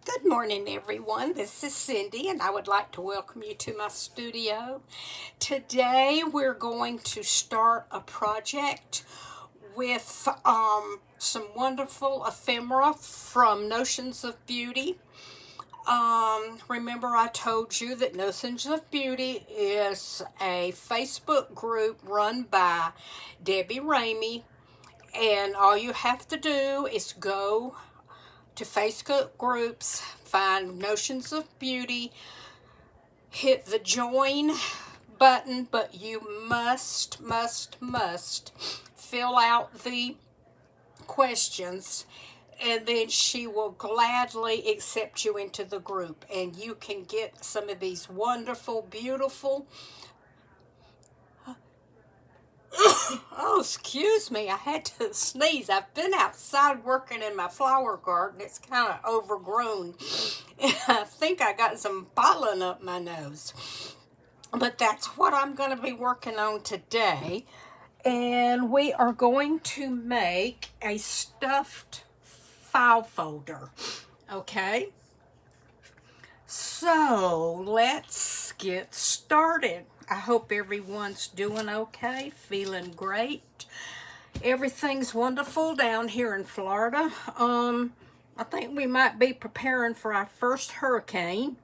Good morning, everyone. This is Cindy, and I would like to welcome you to my studio. Today, we're going to start a project with some wonderful ephemera from Notions of Beauty. Remember, I told you that Notions of Beauty is a Facebook group run by Debbie Ramey, and all you have to do is go to Facebook groups, find Notions of Beauty, hit the join button, but you must fill out the questions, and then she will gladly accept you into the group, and you can get some of these wonderful, beautiful. Oh, excuse me, I had to sneeze. I've been outside working in my flower garden. It's kind of overgrown. I think I got some pollen up my nose. But that's what I'm going to be working on today. And we are going to make a stuffed file folder. Okay? So let's get started. I hope everyone's doing okay, feeling great. Everything's wonderful down here in Florida. I think we might be preparing for our first hurricane.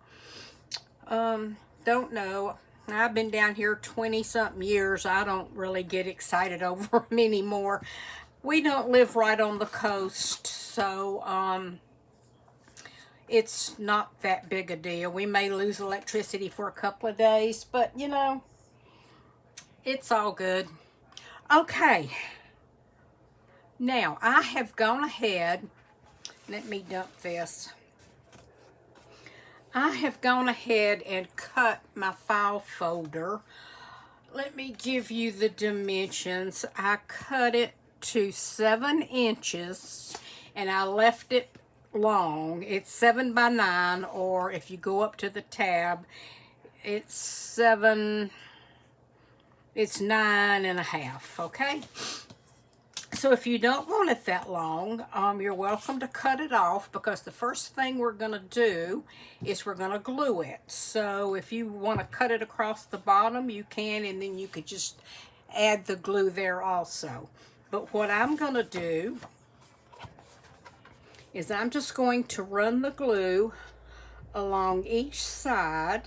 Don't know. I've been down here 20-something years. I don't really get excited over them anymore. We don't live right on the coast, so it's not that big a deal. We may lose electricity for a couple of days, but it's all good. Okay, now I have gone ahead, let me dump this. I have gone ahead and cut my file folder. Let me give you the dimensions. I cut it to 7 inches and I left it long. It's 7 by 9, or if you go up to the tab, it's 9 and a half, okay? So if you don't want it that long, you're welcome to cut it off, because the first thing we're going to do is we're going to glue it. So if you want to cut it across the bottom, you can, and then you could just add the glue there also. But what I'm going to do is I'm just going to run the glue along each side.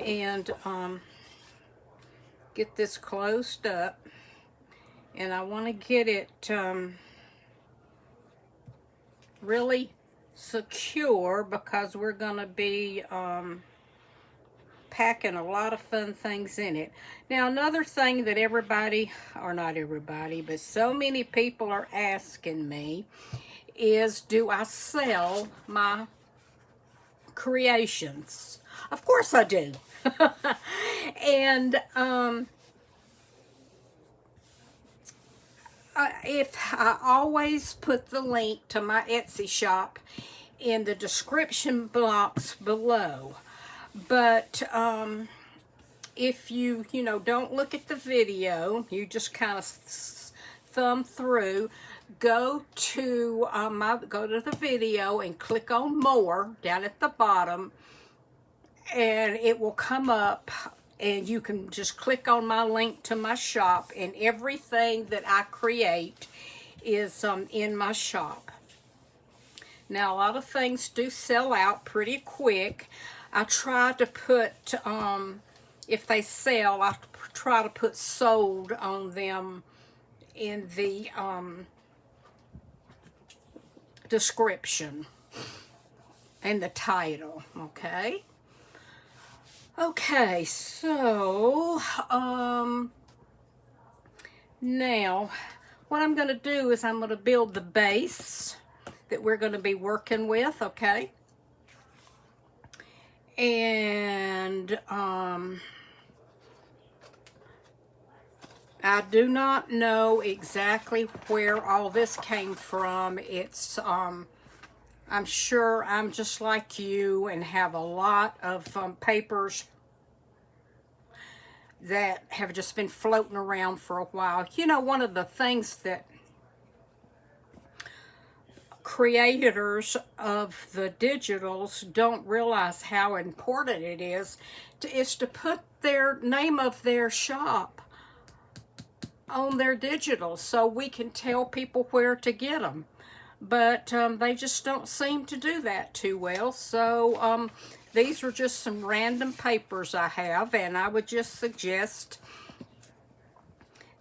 And get this closed up, and I want to get it really secure, because we're going to be packing a lot of fun things in it. Now, another thing that everybody, or not everybody, but so many people are asking me is, do I sell my creations? Of course I do. And if I always put the link to my Etsy shop in the description box below. But if you don't look at the video, you just kind of thumb through, go to the video and click on more down at the bottom, and it will come up, and you can just click on my link to my shop, and everything that I create is in my shop. Now, a lot of things do sell out pretty quick. I try to put, if they sell, I try to put sold on them in the description and the title, okay? Okay, so now what I'm going to do is I'm going to build the base that we're going to be working with, okay? And I do not know exactly where all this came from. It's I'm sure I'm just like you and have a lot of papers that have just been floating around for a while. You know, one of the things that creators of the digitals don't realize how important it is to put their name of their shop on their digitals so we can tell people where to get them. But they just don't seem to do that too well. So these are just some random papers I have, and I would just suggest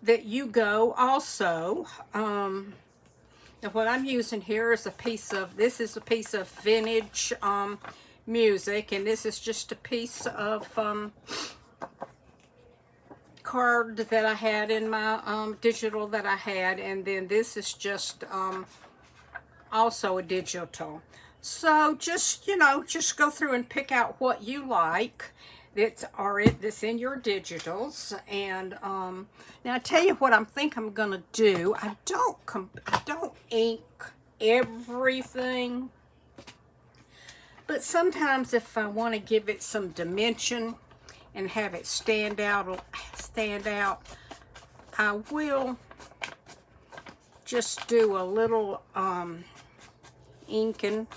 that you go also. And what I'm using here is this is a piece of vintage music, and this is just a piece of card that I had in my digital that I had, and then this is just also a digital. So just, you know, just go through and pick out what you like that's in your digitals. And now I tell you what I'm gonna do. I don't ink everything, but sometimes if I want to give it some dimension and have it stand out, I will just do a little inking,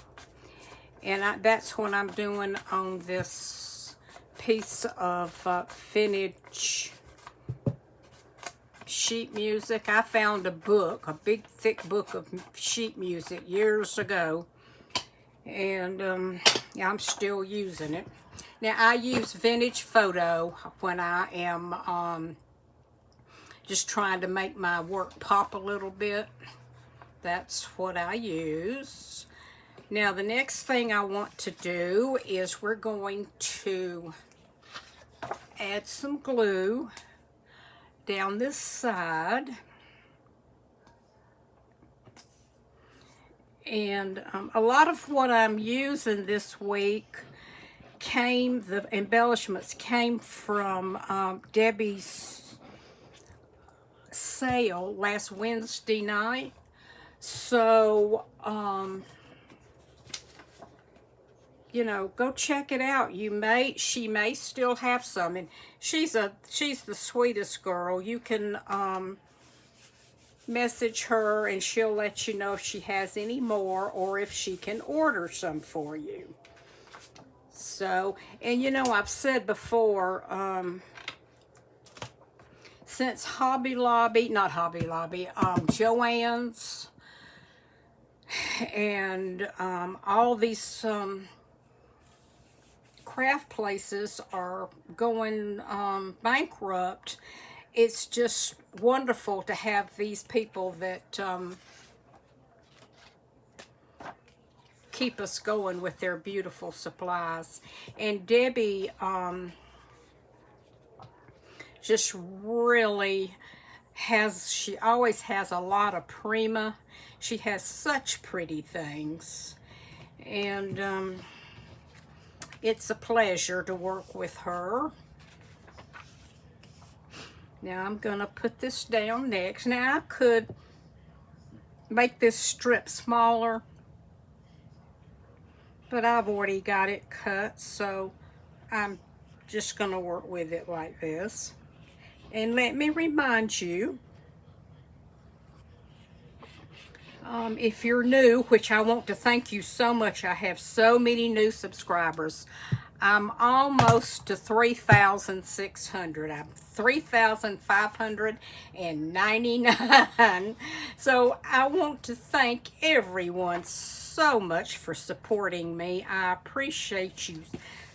and that's what I'm doing on this piece of vintage sheet music. I found a big thick book of sheet music years ago, and yeah, I'm still using it. Now I use vintage photo when I am just trying to make my work pop a little bit. That's what I use. Now the next thing I want to do is we're going to add some glue down this side. And a lot of what I'm using this week the embellishments came from Debbie's sale last Wednesday night. So, you know, go check it out. She may still have some, and she's the sweetest girl. You can message her and she'll let you know if she has any more or if she can order some for you. So, and you know, I've said before, since Joann's and all these craft places are going bankrupt, it's just wonderful to have these people that keep us going with their beautiful supplies. And Debbie just really she always has a lot of Prima. She has such pretty things, and it's a pleasure to work with her. Now I'm gonna put this down next. Now I could make this strip smaller, but I've already got it cut, so I'm just gonna work with it like this. And let me remind you, if you're new, which I want to thank you so much, I have so many new subscribers. I'm almost to 3,600. I'm 3,599. So I want to thank everyone so much for supporting me. I appreciate you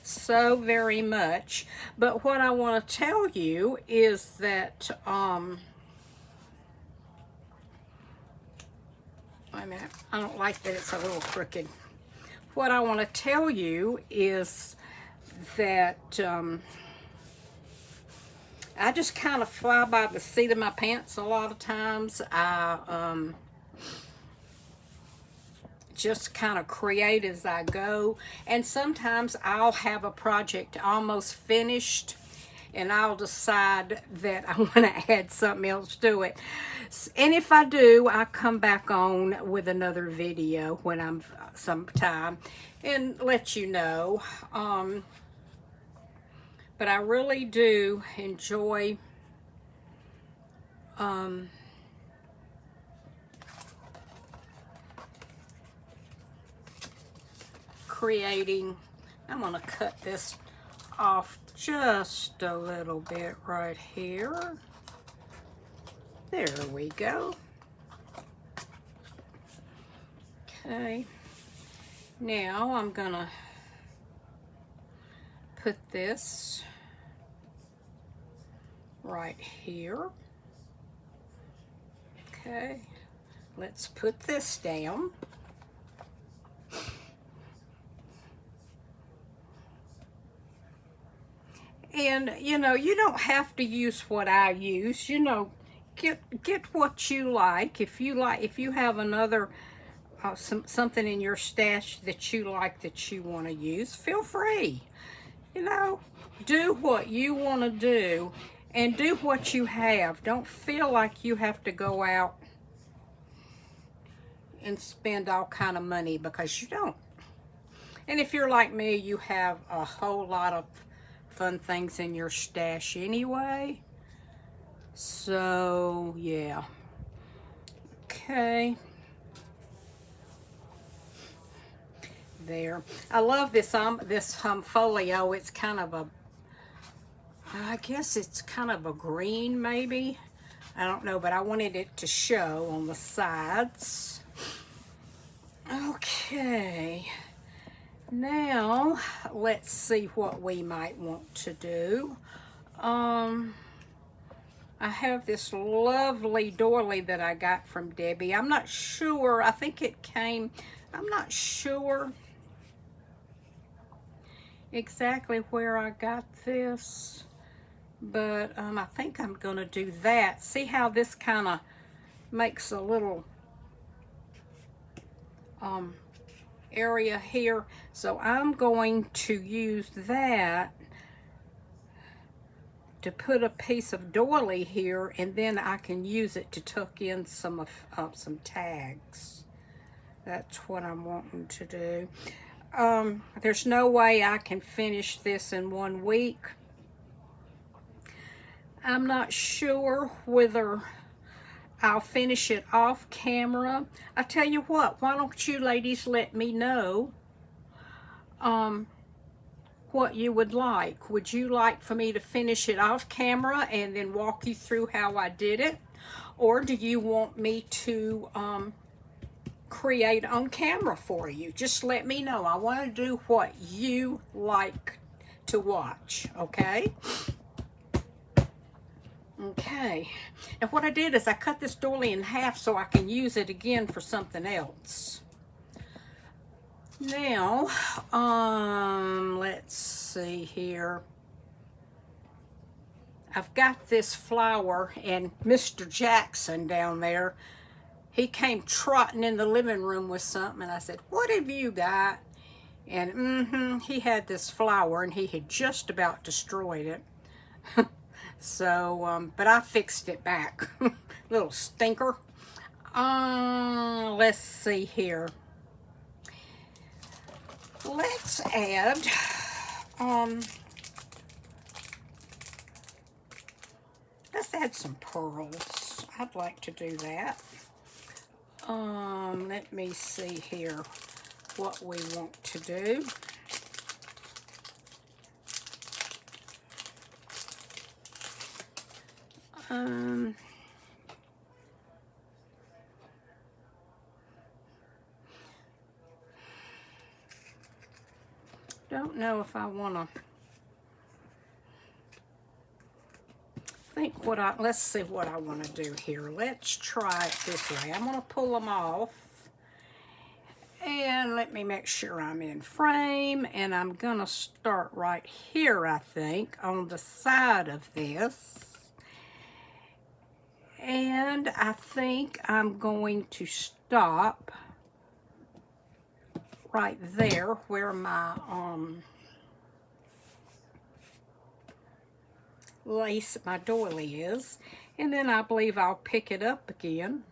so very much. But what I want to tell you is that wait a minute, I don't like that it's a little crooked. What I want to tell you is that I just kind of fly by the seat of my pants a lot of times. I just kind of create as I go, and sometimes I'll have a project almost finished and I'll decide that I want to add something else to it. And if I do, I come back on with another video when I'm sometime and let you know. but I really do enjoy creating. I'm going to cut this off just a little bit right here. There we go. Okay, now I'm going to put this right here. Okay, let's put this down. And you know, you don't have to use what I use. You know, get what you like. If you have another something in your stash that you like that you want to use, feel free. You know, do what you want to do and do what you have. Don't feel like you have to go out and spend all kind of money, because you don't. And if you're like me, you have a whole lot of fun things in your stash anyway. So, yeah. Okay. There. I love this folio. It's kind of a, I guess it's kind of a green maybe. I don't know, but I wanted it to show on the sides. Okay. Now, let's see what we might want to do. I have this lovely doily that I got from Debbie. I'm not sure. I think it came, I'm not sure exactly where I got this, but I think I'm going to do that. See how this kind of makes a little area here. So I'm going to use that to put a piece of doily here, and then I can use it to tuck in some tags. That's what I'm wanting to do. There's no way I can finish this in 1 week. I'm not sure whether I'll finish it off camera. I tell you what, why don't you ladies let me know what you would like. Would you like for me to finish it off camera and then walk you through how I did it? Or do you want me to create on camera for you? Just let me know. I want to do what you like to watch, okay? Okay. And what I did is I cut this doily in half so I can use it again for something else. Now, let's see here. I've got this flower, and Mr. Jackson down there, he came trotting in the living room with something, and I said, "What have you got?" And he had this flower, and he had just about destroyed it. So, but I fixed it back. Little stinker. Let's see here. Let's add, let's add some pearls. I'd like to do that. Let me see here what we want to do. Don't know if I want to think let's see what I want to do here. Let's try it this way. I'm going to pull them off. And let me make sure I'm in frame. And I'm going to start right here, I think, on the side of this. And I think I'm going to stop right there where my lace, my doily is. And then I believe I'll pick it up again.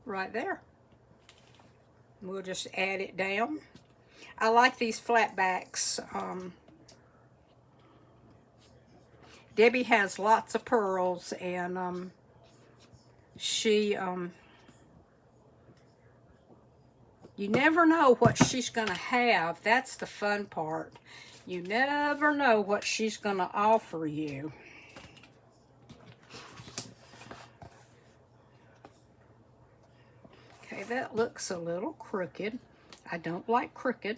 Right there. We'll just add it down. I like these flat backs. Debbie has lots of pearls, and she you never know what she's going to have. That's the fun part. You never know what she's going to offer you. Okay, that looks a little crooked. I don't like crooked.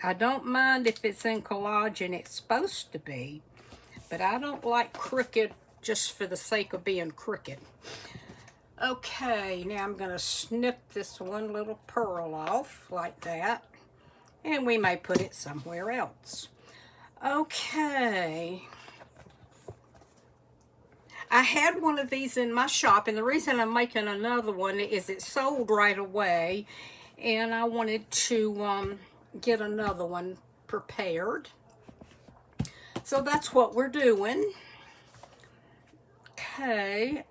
I don't mind if it's in collage and it's supposed to be, but I don't like crooked just for the sake of being crooked. Okay, now I'm going to snip this one little pearl off like that, and we may put it somewhere else. Okay. I had one of these in my shop, and the reason I'm making another one is it sold right away, and I wanted to get another one prepared. So that's what we're doing. Okay,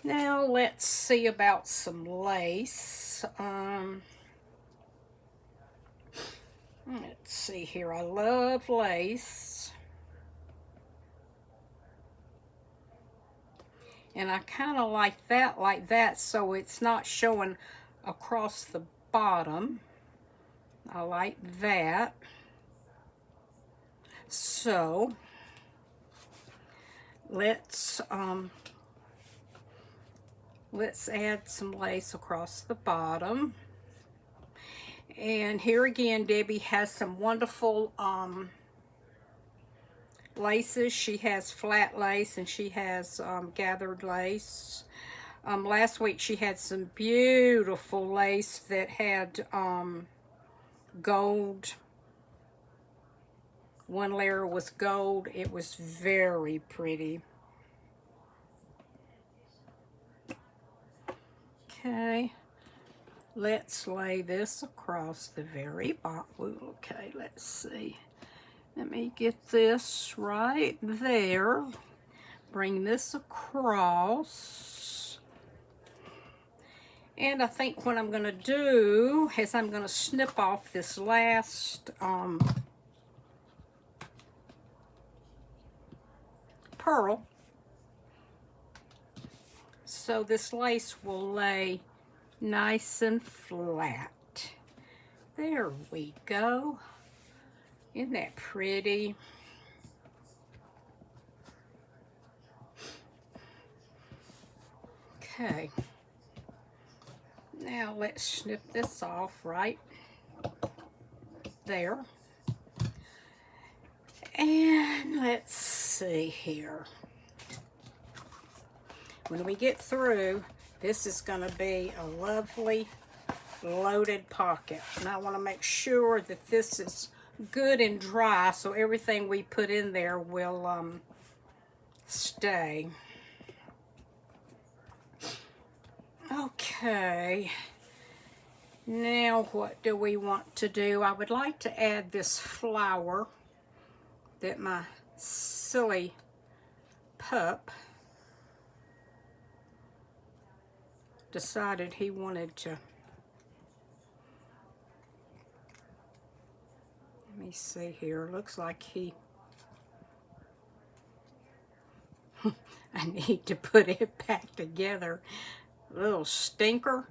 now let's see about some lace. Let's see here. I love lace. And I kind of like that, so it's not showing across the bottom. I like that. So let's add some lace across the bottom. And here again, Debbie has some wonderful laces. She has flat lace and she has gathered lace. Last week she had some beautiful lace that had gold. One layer was gold. It was very pretty. Okay, let's lay this across the very bottom. Okay, let's see. Let me get this right there. Bring this across. And I think what I'm going to do is I'm going to snip off this last pearl. So this lace will lay nice and flat. There we go. Isn't that pretty? Okay. Now let's snip this off right there. And let's see here. When we get through, this is going to be a lovely loaded pocket. And I want to make sure that this is good and dry so everything we put in there will stay. Okay. Now what do we want to do? I would like to add this flower that my silly pup decided he wanted to. Let me see here. Looks like he I need to put it back together. Little stinker.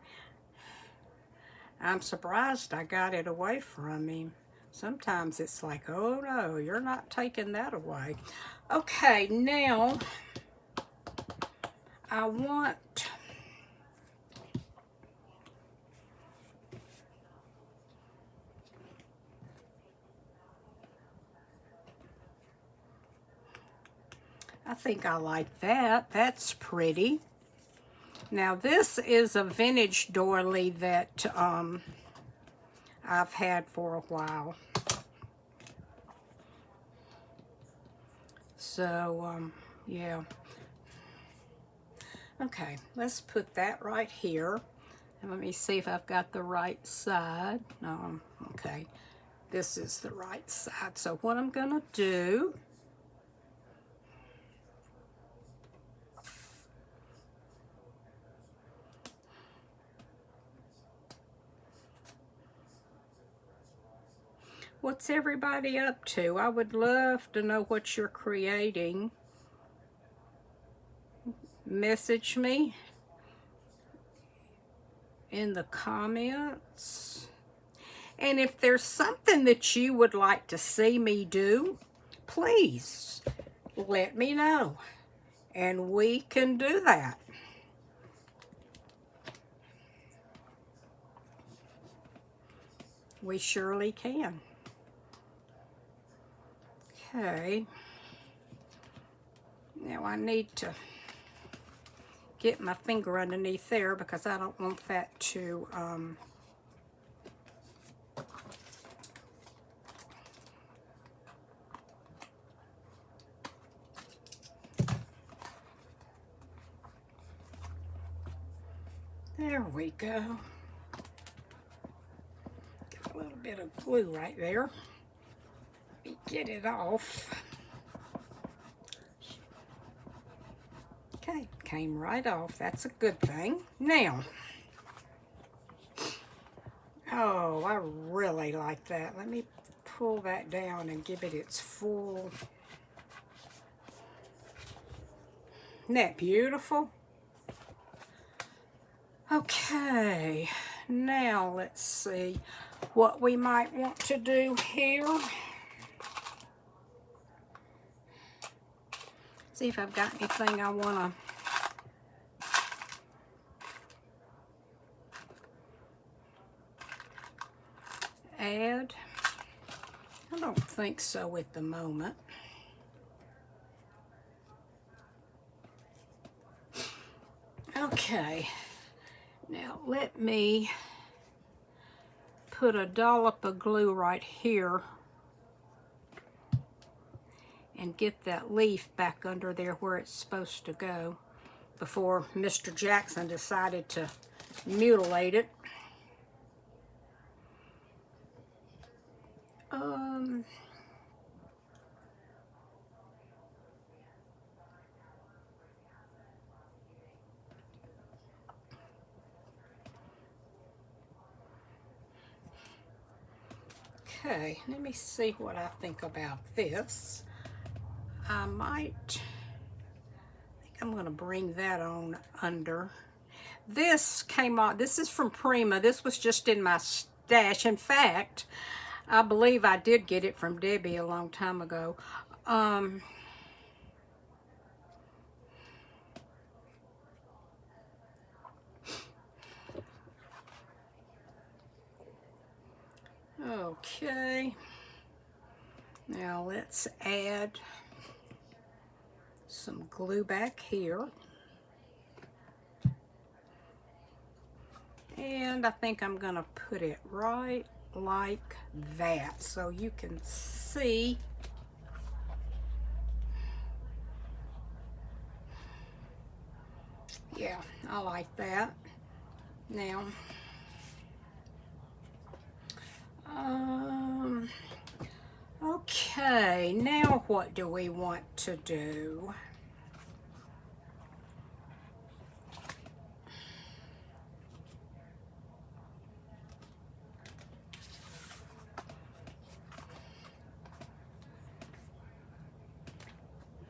I'm surprised I got it away from him. Sometimes it's like, oh no, you're not taking that away. Okay, now I think I like that. That's pretty. Now this is a vintage doily that I've had for a while. So, yeah. Okay, let's put that right here. And let me see if I've got the right side. No, okay. This is the right side. So what I'm going to do, What's everybody up to? I would love to know what you're creating. Message me in the comments. And if there's something that you would like to see me do, please let me know. And we can do that. We surely can. Okay. Now I need to get my finger underneath there because I don't want that to there we go. Got a little bit of glue right there. Let me get it off. Okay, came right off. That's a good thing. Now, oh, I really like that. Let me pull that down and give it its full. Isn't that beautiful? Okay, now let's see what we might want to do here. See if I've got anything I want to add. I don't think so at the moment. Okay, now let me put a dollop of glue right here and get that leaf back under there where it's supposed to go before Mr. Jackson decided to mutilate it. Okay, let me see what I think about this. I think I'm going to bring that on under. This came out, this is from Prima. This was just in my stash. In fact, I believe I did get it from Debbie a long time ago. Okay, now let's add some glue back here. And I think I'm gonna put it right like that so you can see. Yeah, I like that. Now, okay, now what do we want to do?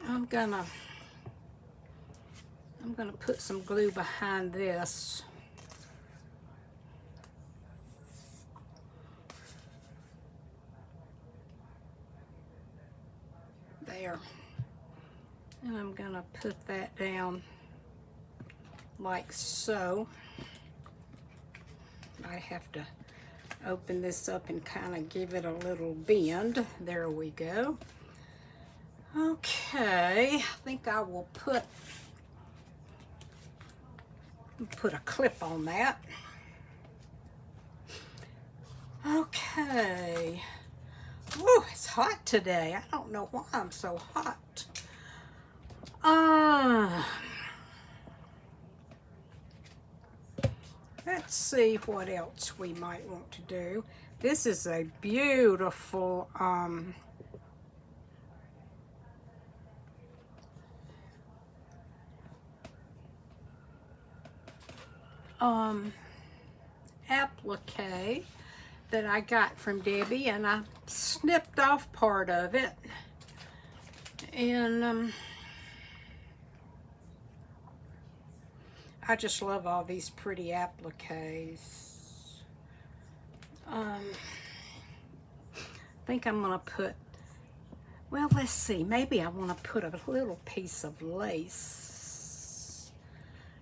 I'm gonna put some glue behind this. There. And I'm gonna put that down like so. I have to open this up and kind of give it a little bend. There we go. Okay, I think I will put a clip on that. Okay. Ooh, it's hot today. I don't know why I'm so hot. Let's see what else we might want to do. This is a beautiful applique. that I got from Debbie, and I snipped off part of it. And I just love all these pretty appliques. I think I'm gonna put, well, let's see, maybe I want to put a little piece of lace.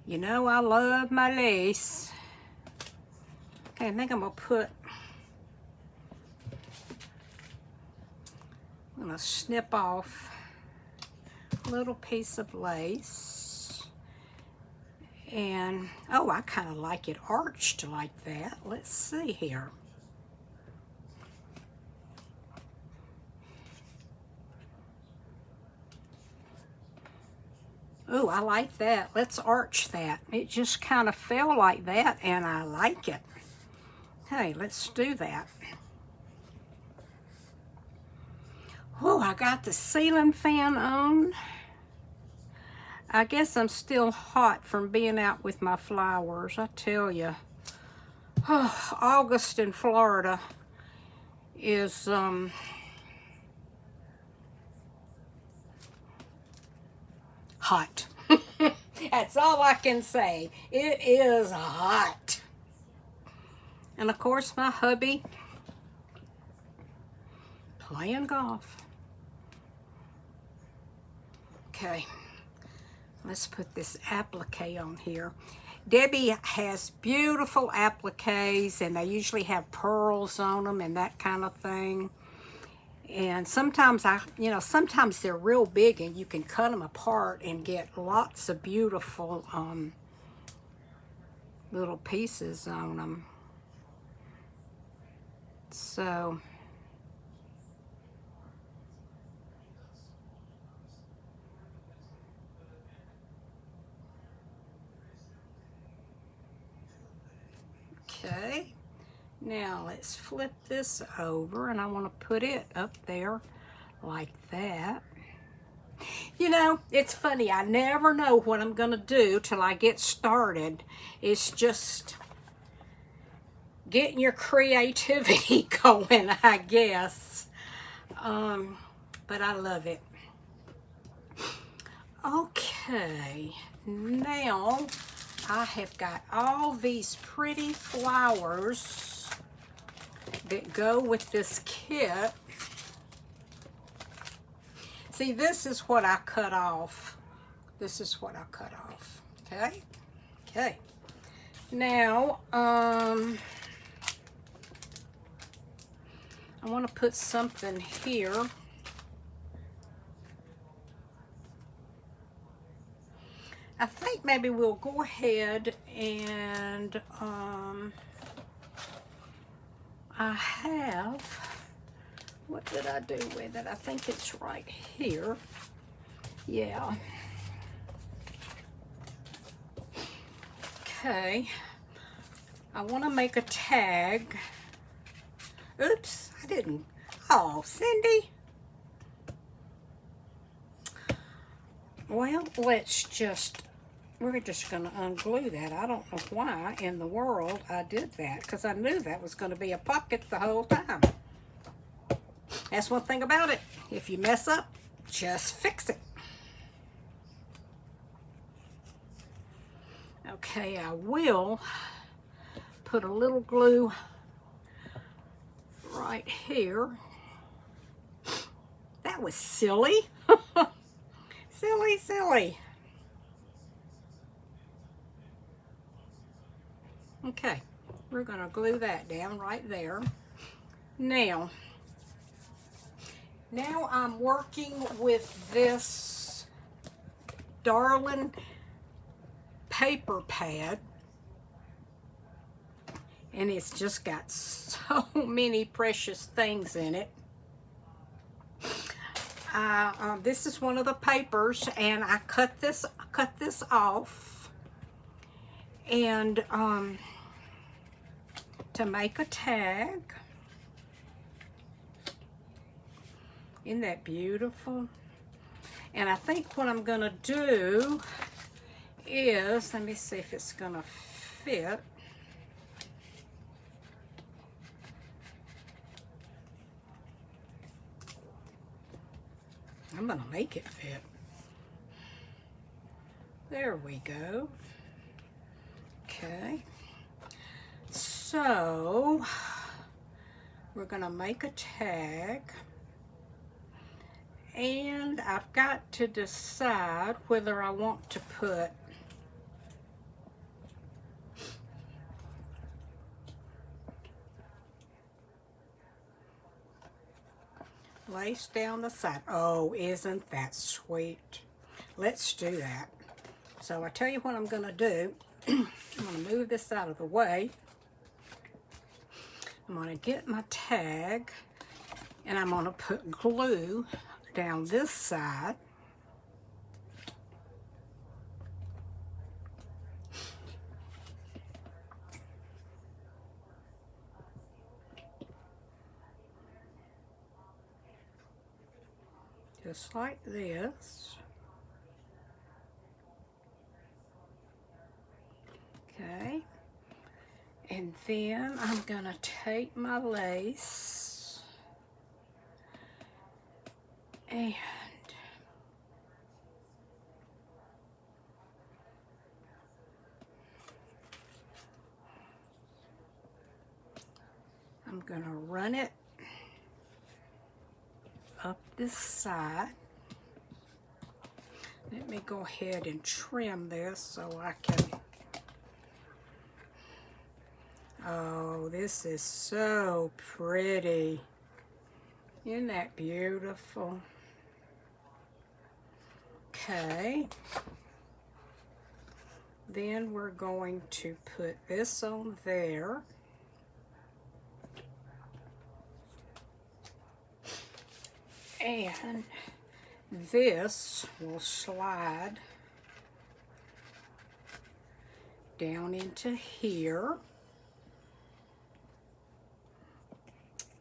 You know I love my lace. Okay, I think I'm gonna snip off a little piece of lace. And, oh, I kind of like it arched like that. Let's see here. Oh, I like that. Let's arch that. It just kind of fell like that, and I like it. Hey, let's do that. Oh, I got the ceiling fan on. I guess I'm still hot from being out with my flowers, I tell you. Oh, August in Florida is hot. That's all I can say. It is hot. And of course my hubby playing golf. Okay, let's put this applique on here. Debbie has beautiful appliques, and they usually have pearls on them and that kind of thing. And sometimes sometimes they're real big, and you can cut them apart and get lots of beautiful little pieces on them. So okay, now let's flip this over, and I want to put it up there like that. You know, it's funny, I never know what I'm gonna do till I get started. It's just getting your creativity going, I guess. But I love it. Okay, now I have got all these pretty flowers that go with this kit. See, this is what I cut off. This is what I cut off. Okay? Okay. Now, I want to put something here. I think maybe we'll go ahead and I have, what did I do with it? I think it's right here. Yeah. Okay. I want to make a tag. Oops, I didn't. Oh, Cindy. Well, we're just going to unglue that. I don't know why in the world I did that, because I knew that was going to be a pocket the whole time. That's one thing about it. If you mess up, just fix it. Okay, I will put a little glue right here. That was silly. Silly, silly. Okay, we're going to glue that down right there. Now I'm working with this Darling paper pad, and it's just got so many precious things in it. This is one of the papers, and I cut this off, and to make a tag. Isn't that beautiful? And I think what I'm gonna do is, let me see if it's gonna fit. I'm gonna make it fit. There we go. Okay. So we're gonna make a tag, and I've got to decide whether I want to put lace down the side. Oh, isn't that sweet? Let's do that. So I tell you what I'm gonna do. I'm gonna move this out of the way. I'm gonna get my tag, and I'm gonna put glue down this side. Just like this. Okay. And then I'm gonna take my lace and I'm gonna run it up this side. Let me go ahead and trim this so I can. Oh, this is so pretty. Isn't that beautiful? Okay. Then we're going to put this on there. And this will slide down into here.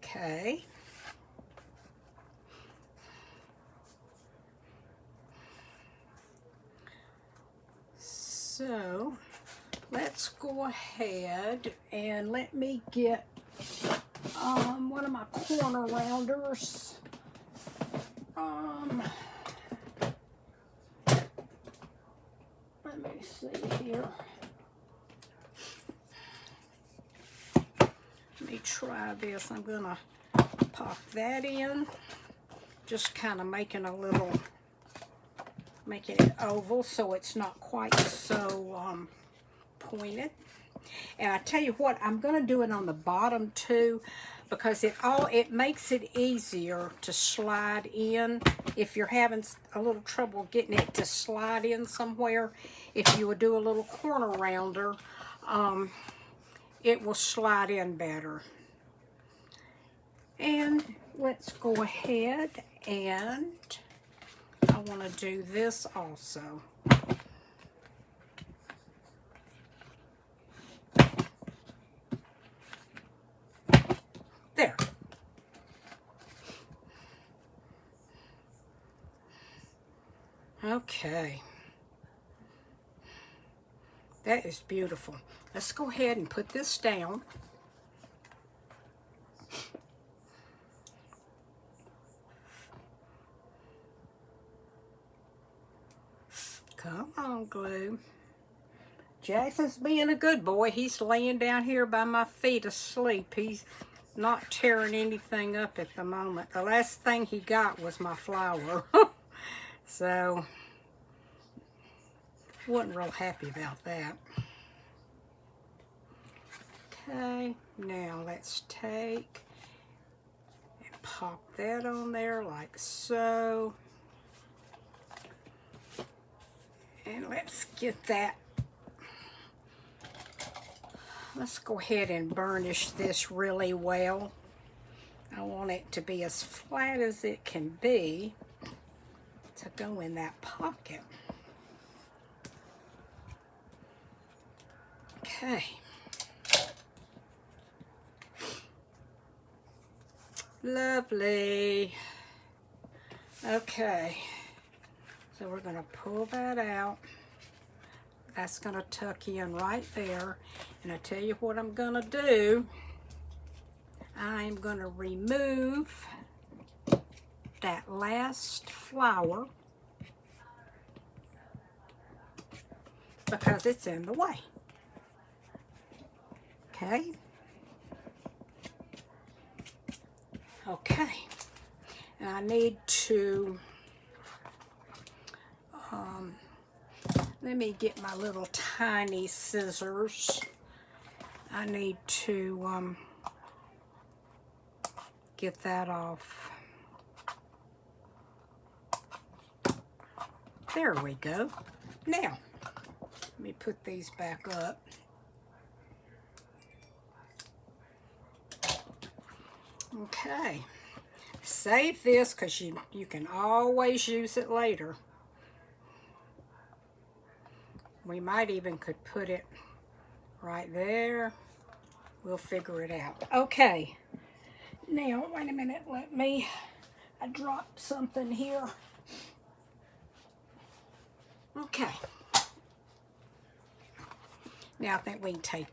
Okay. So let's go ahead and let me get one of my corner rounders. Let me see here. Let me try this. I'm gonna pop that in, just kind of making it oval so it's not quite so pointed. And I tell you what, I'm gonna do it on the bottom too, because it makes it easier to slide in. If you're having a little trouble getting it to slide in somewhere, if you would do a little corner rounder, it will slide in better. And let's go ahead, and I want to do this also. There. Okay. That is beautiful. Let's go ahead and put this down. Come on, glue. Jackson's being a good boy. He's laying down here by my feet asleep. He's not tearing anything up at the moment. The last thing he got was my flower. So, wasn't real happy about that. Okay, now let's take and pop that on there like so. And let's get that. Let's go ahead and burnish this really well. I want it to be as flat as it can be to go in that pocket. Okay. Lovely. Okay. So we're going to pull that out. That's going to tuck in right there. And I tell you what I'm going to do. I'm going to remove that last flower because it's in the way. Okay. Okay. And I need to, let me get my little tiny scissors. I need to get that off. There we go. Now, let me put these back up. Okay. Save this because you can always use it later. We might even could put it right there. We'll figure it out. Okay. Now, wait a minute. I dropped something here. Okay. Now I think we can take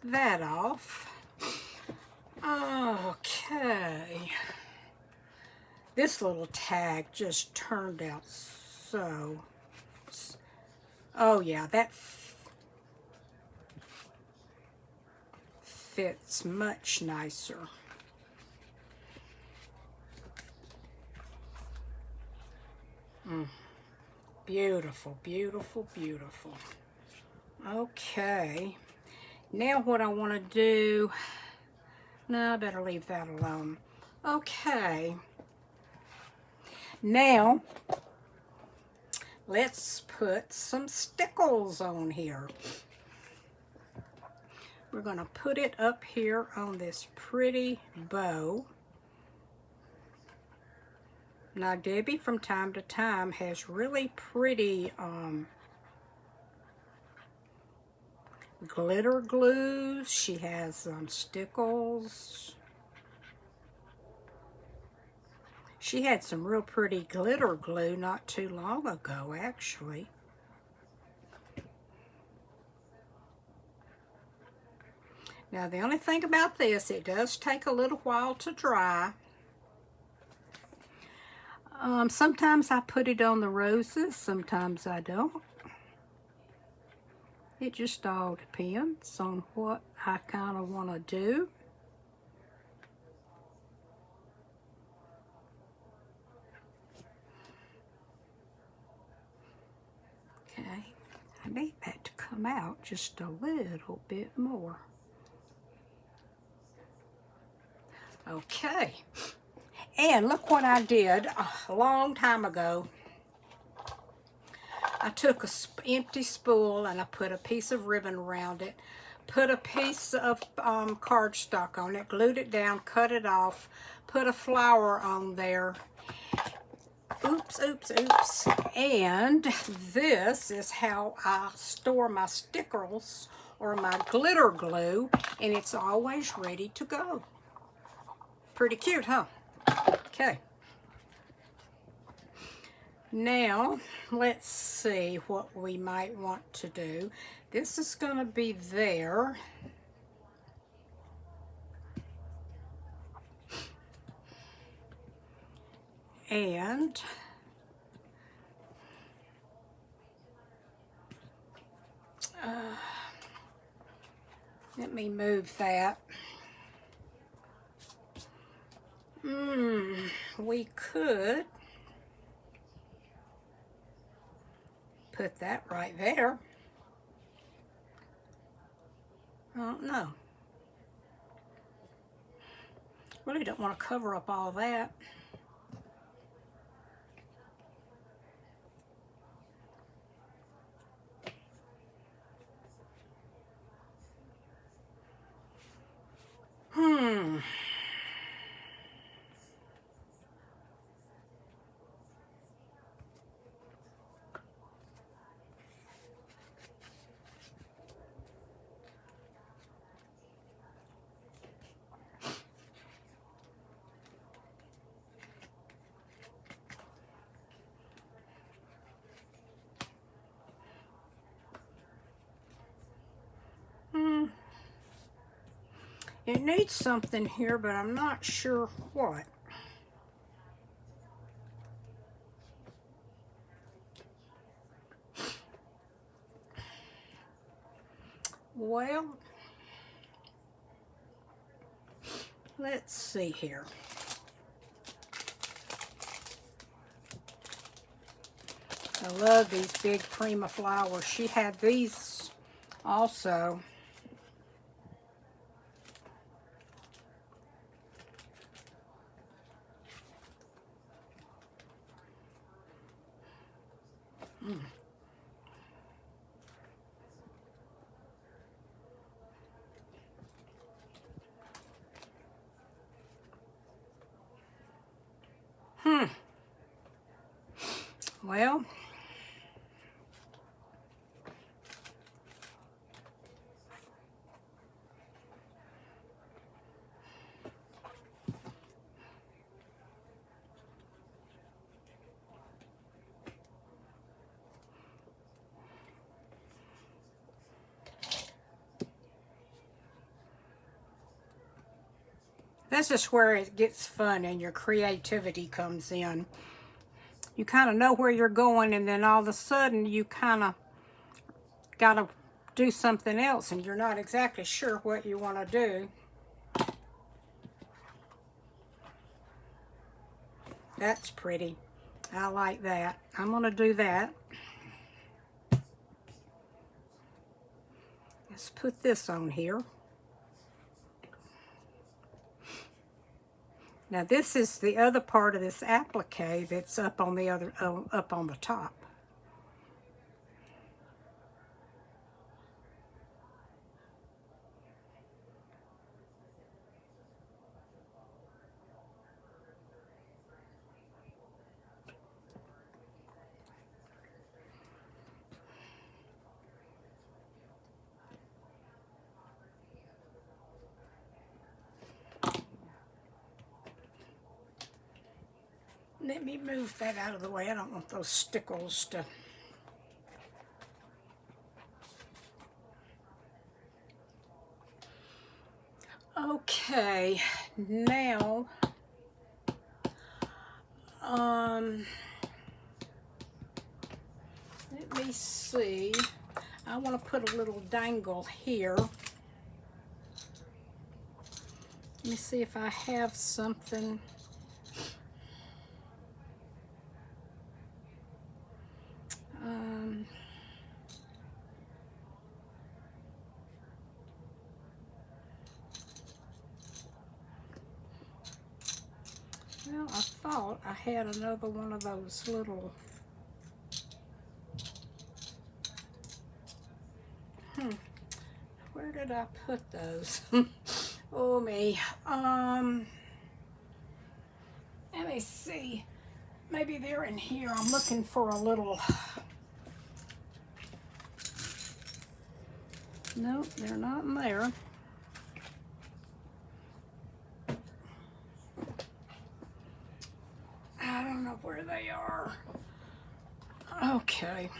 that off. Okay. This little tag just turned out so... Oh yeah, that fits much nicer. Beautiful, beautiful, beautiful. Okay. Now what I want to do... No, I better leave that alone. Okay. Now, let's put some stickles on here. We're going to put it up here on this pretty bow. Now, Debbie from time to time has really pretty glitter glues. She has stickles. She had some real pretty glitter glue not too long ago, actually. Now, the only thing about this, it does take a little while to dry. Sometimes I put it on the roses, sometimes I don't. It just all depends on what I kind of want to do. Okay, I need that to come out just a little bit more. Okay, and look what I did a long time ago. I took an empty spool and I put a piece of ribbon around it, put a piece of cardstock on it, glued it down, cut it off, put a flower on there. Oops, oops, oops. And this is how I store my stickers or my glitter glue, and it's always ready to go. Pretty cute, huh? Okay. Now, let's see what we might want to do. This is going to be there. And let me move that. We could put that right there. I don't know. Really don't want to cover up all that. It needs something here, but I'm not sure what. Well, let's see here. I love these big Prima flowers. She had these also. Well, this is where it gets fun and your creativity comes in. You kind of know where you're going, and then all of a sudden you kind of got to do something else, and you're not exactly sure what you want to do. That's pretty. I like that. I'm going to do that. Let's put this on here. Now this is the other part of this applique that's up on the other, up on the top. Let me move that out of the way. I don't want those stickles to... Okay, now, let me see. I want to put a little dangle here. Let me see if I have something. Well, I thought I had another one of those little... Where did I put those? Oh, me. Let me see. Maybe they're in here. I'm looking for a little... Nope, they're not in there. I don't know where they are. Okay.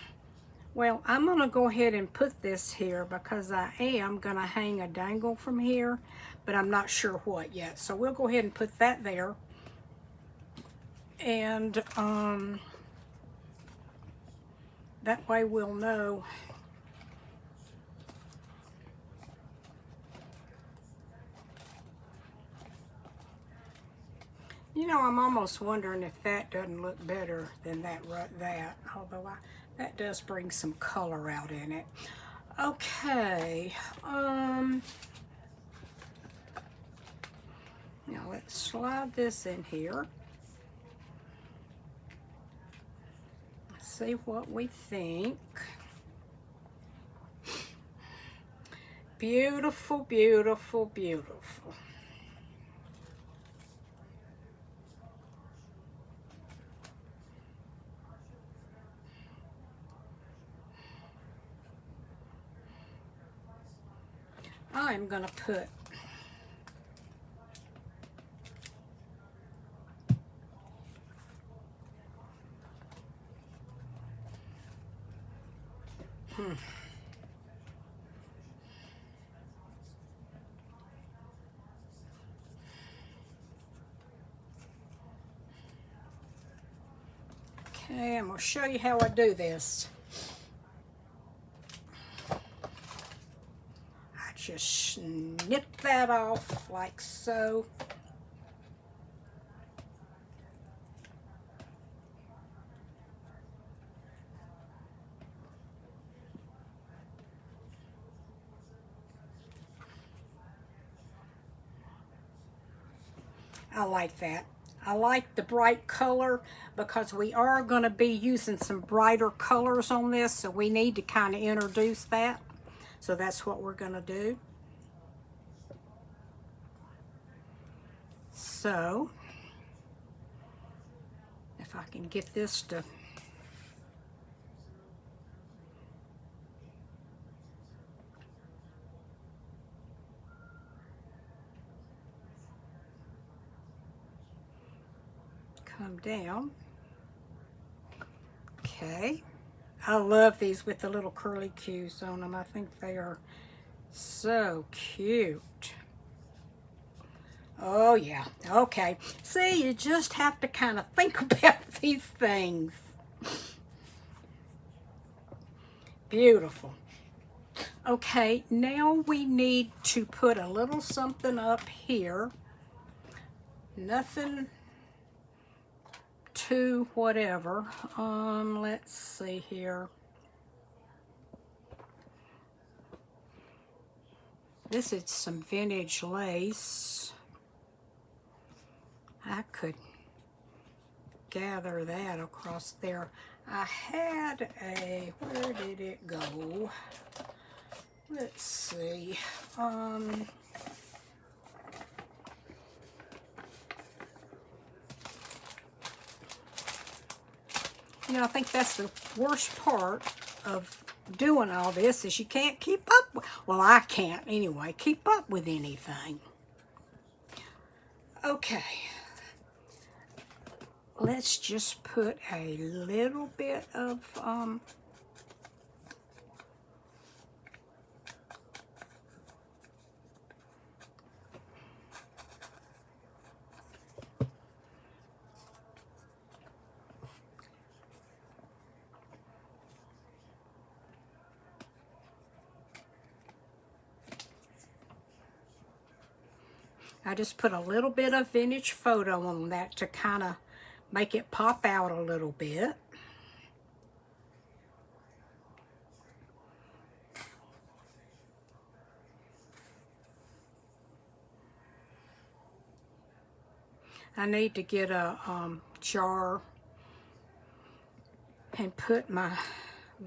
Well, I'm going to go ahead and put this here because I am going to hang a dangle from here, but I'm not sure what yet. So we'll go ahead and put that there. And that way we'll know. You know, I'm almost wondering if that doesn't look better than that, although that does bring some color out in it. Okay, now let's slide this in here. Let's see what we think. Beautiful, beautiful, beautiful. I'm going to put Okay, I'm going to show you how I do this. Just snip that off like so. I like that. I like the bright color because we are going to be using some brighter colors on this, so we need to kind of introduce that. So that's what we're going to do. So, if I can get this to come down. Okay. I love these with the little curly cues on them. I think they are so cute. Oh yeah, okay. See, you just have to kind of think about these things. Beautiful. Okay, now we need to put a little something up here. Nothing too whatever. Let's see here. This is some vintage lace. I could gather that across there. I had a, where did it go? Let's see. You know, I think that's the worst part of doing all this is you can't keep up. Well, I can't anyway, keep up with anything. Okay. Let's just put a little bit of I just put a little bit of vintage photo on that to kind of make it pop out a little bit. I need to get a jar and put my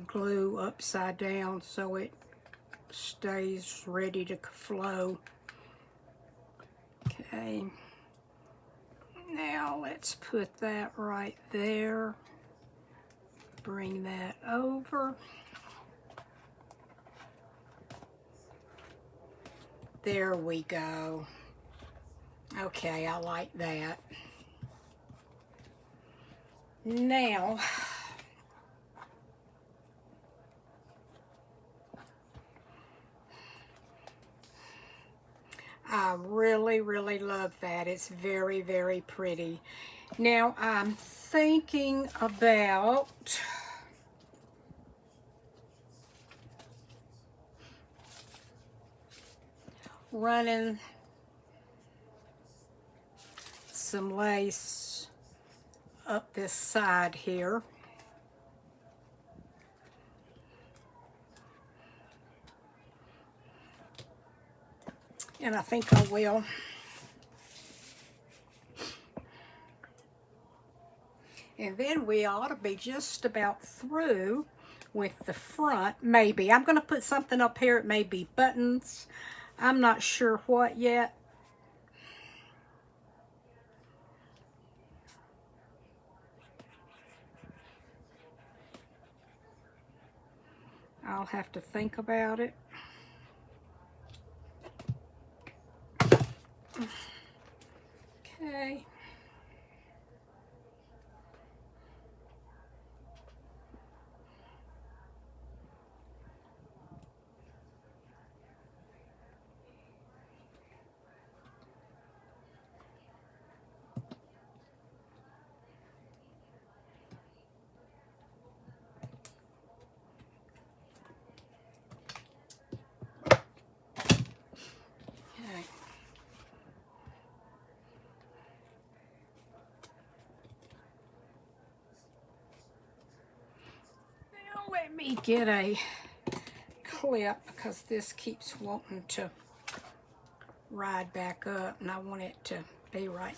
glue upside down so it stays ready to flow. Okay, now let's put that right there. Bring that over. There we go. Okay, I like that. Now, I really, really love that. It's very, very pretty. Now, I'm thinking about running some lace up this side here. And I think I will. And then we ought to be just about through with the front, maybe. I'm going to put something up here. It may be buttons. I'm not sure what yet. I'll have to think about it. Okay. me get a clip because this keeps wanting to ride back up and I want it to be right.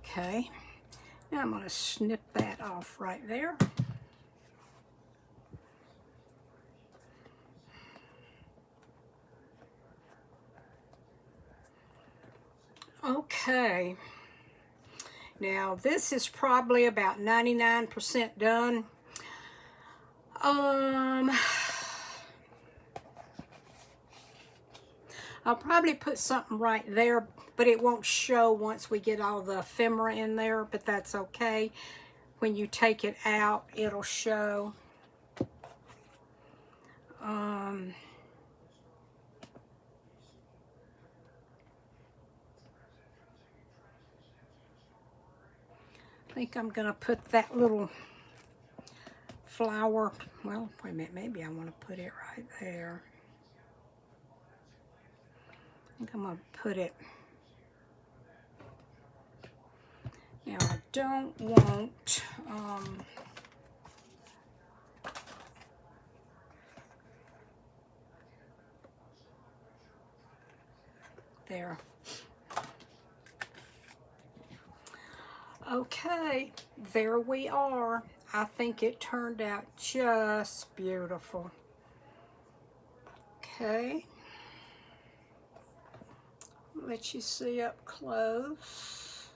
Okay, now I'm going to snip that off right there. Okay, now this is probably about 99% done. I'll probably put something right there, but it won't show once we get all the ephemera in there, but that's okay. When you take it out, it'll show. I think I'm going to put that little flower, well, wait a minute, maybe I want to put it right there. I think I'm going to put it. Now, I don't want, there. Okay, there we are. I think it turned out just beautiful. Okay. Let you see up close.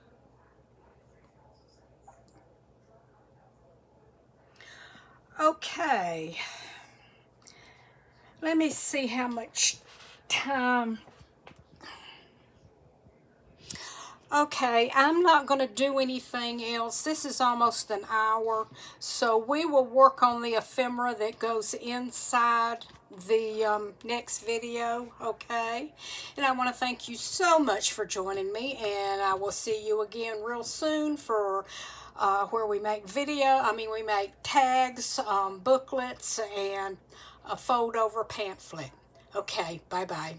Okay. Let me see how much time. Okay, I'm not going to do anything else. This is almost an hour, so we will work on the ephemera that goes inside the next video, okay? And I want to thank you so much for joining me, and I will see you again real soon for where we make we make tags, booklets, and a fold-over pamphlet. Okay, bye-bye.